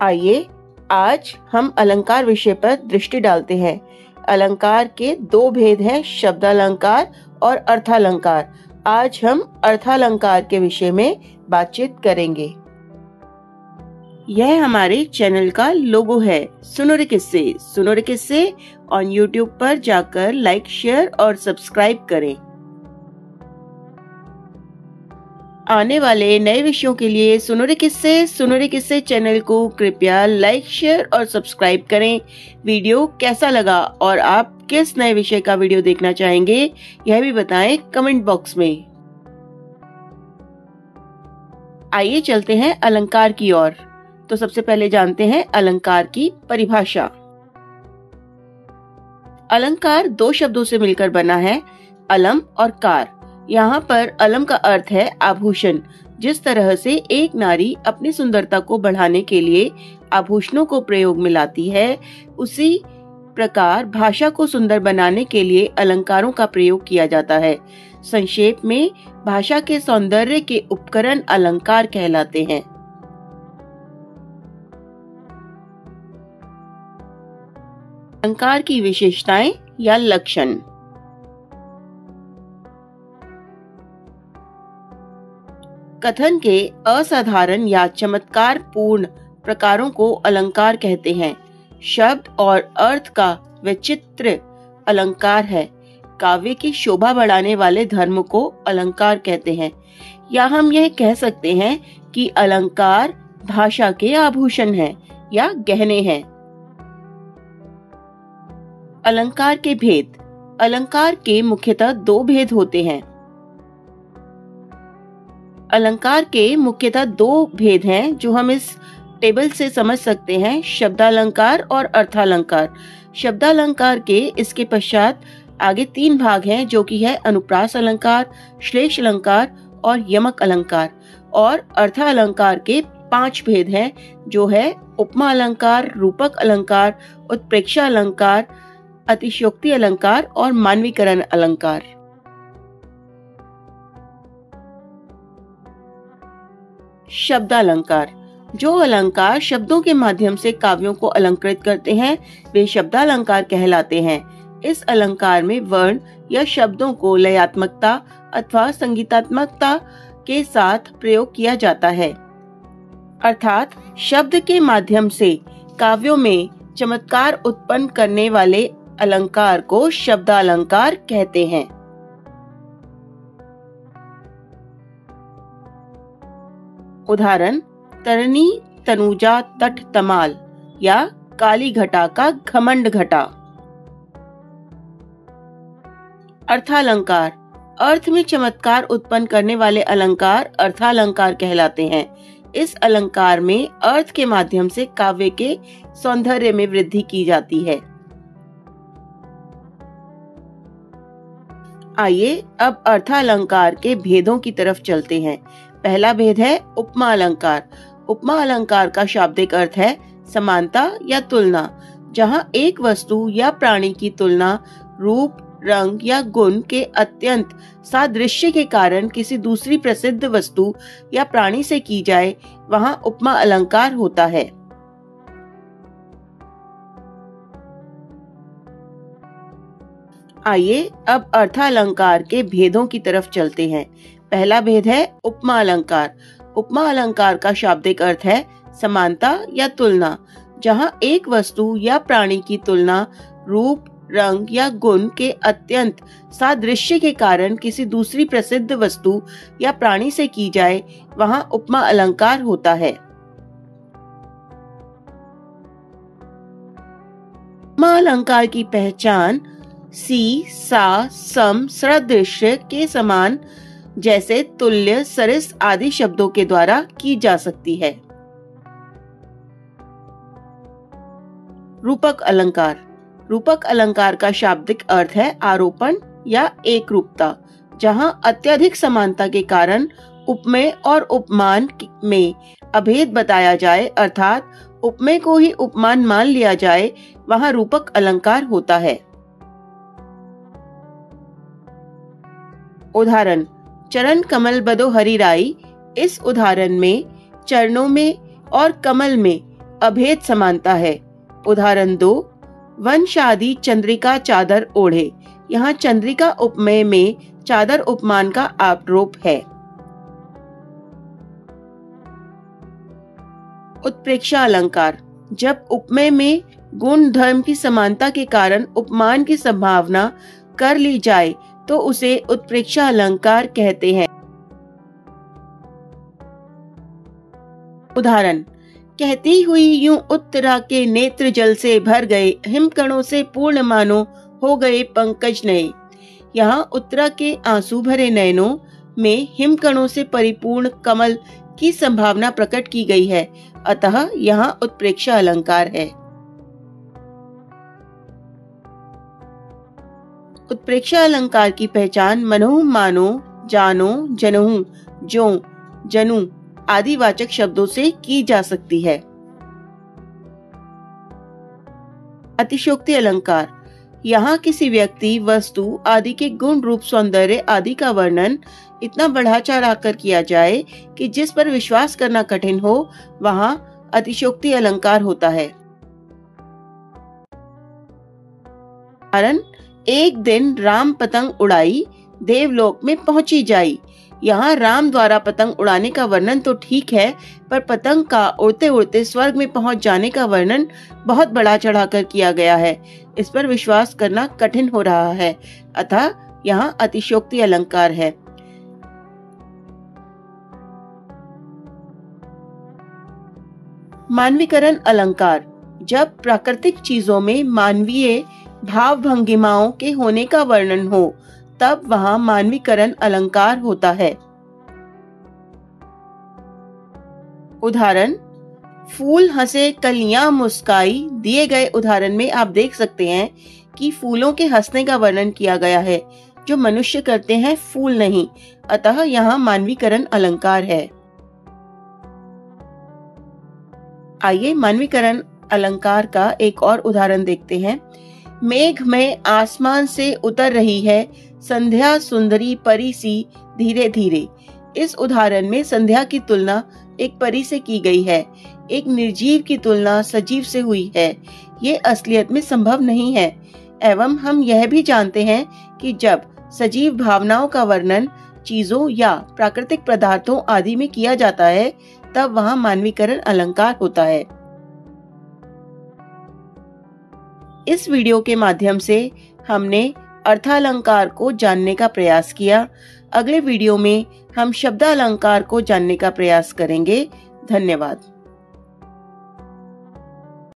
आइए आज हम अलंकार विषय पर दृष्टि डालते हैं। अलंकार के दो भेद हैं, शब्दालंकार और अर्थालंकार। आज हम अर्थालंकार के विषय में बातचीत करेंगे। यह हमारे चैनल का लोगो है, सुनो रे किस्से। सुनो रे किस्से ऑन यूट्यूब पर जाकर लाइक, शेयर और सब्सक्राइब करें। आने वाले नए विषयों के लिए सुनो रे किस्से चैनल को कृपया लाइक, शेयर और सब्सक्राइब करें। वीडियो कैसा लगा और आप किस नए विषय का वीडियो देखना चाहेंगे यह भी बताएं कमेंट बॉक्स में। आइए चलते हैं अलंकार की ओर। तो सबसे पहले जानते हैं अलंकार की परिभाषा। अलंकार दो शब्दों से मिलकर बना है, अलम और कार। यहाँ पर अलम का अर्थ है आभूषण। जिस तरह से एक नारी अपनी सुंदरता को बढ़ाने के लिए आभूषणों को प्रयोग में लाती है, उसी प्रकार भाषा को सुंदर बनाने के लिए अलंकारों का प्रयोग किया जाता है। संक्षेप में भाषा के सौंदर्य के उपकरण अलंकार कहलाते हैं। अलंकार की विशेषताएं या लक्षण। कथन के असाधारण या चमत्कार पूर्ण प्रकारों को अलंकार कहते हैं। शब्द और अर्थ का वैचित्र्य अलंकार है। काव्य की शोभा बढ़ाने वाले धर्म को अलंकार कहते हैं। या हम यह कह सकते हैं कि अलंकार भाषा के आभूषण हैं या गहने हैं। अलंकार के भेद। अलंकार के मुख्यतः दो भेद होते हैं। अलंकार के मुख्यतः दो भेद हैं जो हम इस टेबल से समझ सकते हैं, शब्दालंकार और अर्थालंकार। शब्दालंकार के इसके पश्चात आगे तीन भाग हैं जो कि है अनुप्रास अलंकार, श्लेष अलंकार और यमक अलंकार। और अर्थालंकार के 5 भेद हैं जो है उपमा अलंकार, रूपक अलंकार, उत्प्रेक्षा अलंकार, अतिशयोक्ति अलंकार और मानवीकरण अलंकार। शब्दालंकार। जो अलंकार शब्दों के माध्यम से काव्यों को अलंकृत करते हैं वे शब्दालंकार कहलाते हैं। इस अलंकार में वर्ण या शब्दों को लयात्मकता अथवा संगीतात्मकता के साथ प्रयोग किया जाता है। अर्थात शब्द के माध्यम से काव्यों में चमत्कार उत्पन्न करने वाले अलंकार को शब्दालंकार कहते हैं। उदाहरण, तरनी तनुजा तट तमाल या काली घटा का घमंड घटा। अर्थालंकार। अर्थ में चमत्कार उत्पन्न करने वाले अलंकार अर्थालंकार कहलाते हैं। इस अलंकार में अर्थ के माध्यम से काव्य के सौंदर्य में वृद्धि की जाती है। आइए अब अर्थालंकार के भेदों की तरफ चलते हैं। पहला भेद है उपमा अलंकार। उपमा अलंकार का शाब्दिक अर्थ है समानता या तुलना, जहाँ एक वस्तु या प्राणी की तुलना रूप, रंग या गुण के अत्यंत सादृश्य के कारण किसी दूसरी प्रसिद्ध वस्तु या प्राणी से की जाए, वहाँ उपमा अलंकार होता है। आइए अब अर्थालंकार के भेदों की तरफ चलते हैं। पहला भेद है उपमा अलंकार। उपमा अलंकार का शाब्दिक अर्थ है समानता या तुलना, जहाँ एक वस्तु या प्राणी की तुलना रूप, रंग या गुण के अत्यंत सादृश्य के कारण किसी दूसरी प्रसिद्ध वस्तु या प्राणी से की जाए, वहाँ उपमा अलंकार होता है। उपमा अलंकार की पहचान सी, सा, सम, सदृश्य के समान जैसे तुल्य, सरिस आदि शब्दों के द्वारा की जा सकती है। रूपक अलंकार। रूपक अलंकार का शाब्दिक अर्थ है आरोपण या एकरूपता, जहां अत्यधिक समानता के कारण उपमेय और उपमान में अभेद बताया जाए, अर्थात उपमेय को ही उपमान मान लिया जाए, वहां रूपक अलंकार होता है। उदाहरण, चरण कमल बदो हरि राई। इस उदाहरण में चरणों में और कमल में अभेद समानता है। उदाहरण 2, वंश आदि चंद्रिका चादर ओढ़े। यहाँ चंद्रिका उपमेय में चादर उपमान का आरोप है। उत्प्रेक्षा अलंकार, जब उपमेय में गुण धर्म की समानता के कारण उपमान की संभावना कर ली जाए तो उसे उत्प्रेक्षा अलंकार कहते हैं। उदाहरण, कहती हुई यूं उत्तरा के नेत्र जल से भर गए, हिमकणों से पूर्ण मानो हो गए पंकज नए। यहाँ उत्तरा के आंसू भरे नयनों में हिमकणों से परिपूर्ण कमल की संभावना प्रकट की गई है, अतः यहाँ उत्प्रेक्षा अलंकार है। उत्प्रेक्षा अलंकार की पहचान मनहु मानो, जानो, जनहु, जो, जनु आदि वाचक शब्दों से की जा सकती है। अतिशयोक्ति अलंकार, यहाँ किसी व्यक्ति, वस्तु आदि के गुण रूप सौंदर्य आदि का वर्णन इतना बढ़ा चढ़ा कर किया जाए कि जिस पर विश्वास करना कठिन हो, वहाँ अतिशयोक्ति अलंकार होता है। कारण, एक दिन राम पतंग उड़ाई, देवलोक में पहुंची जाई। यहाँ राम द्वारा पतंग उड़ाने का वर्णन तो ठीक है, पर पतंग का उड़ते उड़ते स्वर्ग में पहुंच जाने का वर्णन बहुत बढ़ा चढ़ाकर किया गया है। इस पर विश्वास करना कठिन हो रहा है, अतः यहाँ अतिशयोक्ति अलंकार है। मानवीकरण अलंकार, जब प्राकृतिक चीजों में मानवीय भाव भंगिमाओं के होने का वर्णन हो, तब वहाँ मानवीकरण अलंकार होता है। उदाहरण, फूल हंसे कलियां मुस्काई। दिए गए उदाहरण में आप देख सकते हैं कि फूलों के हंसने का वर्णन किया गया है, जो मनुष्य करते हैं, फूल नहीं, अतः यहाँ मानवीकरण अलंकार है। आइए मानवीकरण अलंकार का एक और उदाहरण देखते हैं। मेघ में आसमान से उतर रही है संध्या सुंदरी परी सी धीरे धीरे। इस उदाहरण में संध्या की तुलना एक परी से की गई है। एक निर्जीव की तुलना सजीव से हुई है। ये असलियत में संभव नहीं है। एवं हम यह भी जानते हैं कि जब सजीव भावनाओं का वर्णन चीजों या प्राकृतिक पदार्थों आदि में किया जाता है, तब वहाँ मानवीकरण अलंकार होता है। इस वीडियो के माध्यम से हमने अर्थालंकार को जानने का प्रयास किया। अगले वीडियो में हम शब्दालंकार को जानने का प्रयास करेंगे। धन्यवाद।